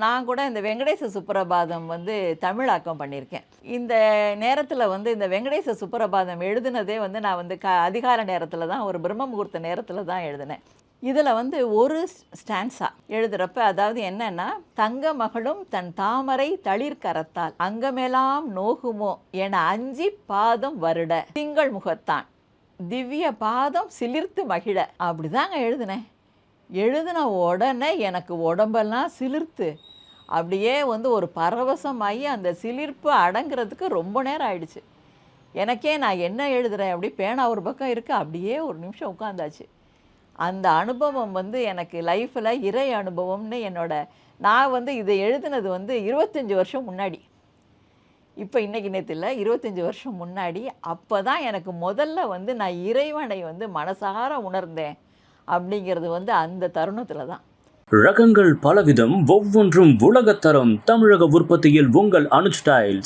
நான் கூட இந்த வெங்கடேச சுப்ரபாதம் வந்து தமிழாக்கம் பண்ணியிருக்கேன். இந்த நேரத்தில வந்து இந்த வெங்கடேச சுப்ரபாதம் எழுதுனதே வந்து நான் வந்து அதிகால நேரத்தில தான், ஒரு பிரம்ம முகூர்த்த நேரத்தில தான் எழுதினேன். இதில வந்து ஒரு ஸ்டான்ஸா எழுதுறப்ப அதாவது என்னன்னா, "தங்க மகளும் தன் தாமரை தளிர்கரத்தால் அங்கமெல்லாம் நோகுமோ என அஞ்சி பாதம் வருட திங்கள் முகத்தான் திவ்ய பாதம் சிலிர்த்து மகிழ." அப்படிதாங்க எழுதினேன். எழுதின உடனே எனக்கு உடம்பெல்லாம் சிலிர்த்து அப்படியே வந்து ஒரு பரவசமாகி அந்த சிலிர்ப்பு அடங்குறதுக்கு ரொம்ப நேரம் ஆயிடுச்சு. எனக்கே நான் என்ன எழுதுகிறேன் அப்படி பேனா ஒரு பக்கம் இருக்குது, அப்படியே ஒரு நிமிஷம் உட்காந்தாச்சு. அந்த அனுபவம் வந்து எனக்கு லைஃப்பில் இறை அனுபவம்னு நான் வந்து இதை எழுதினது வந்து 25 வருஷம் முன்னாடி. இப்போ இன்றைக்கி நேற்று இல்லை, 25 வருஷம் முன்னாடி. அப்போ தான் எனக்கு முதல்ல வந்து நான் இறைவனை வந்து மனசார உணர்ந்தேன் அப்படிங்கிறது வந்து அந்த தருணத்தில் தான். ரகங்கள் பலவிதம், ஒவ்வொன்றும் உலகத்தரம். தமிழக உற்பத்தியில் உங்கள் அனுஜ் டைல்ஸ்.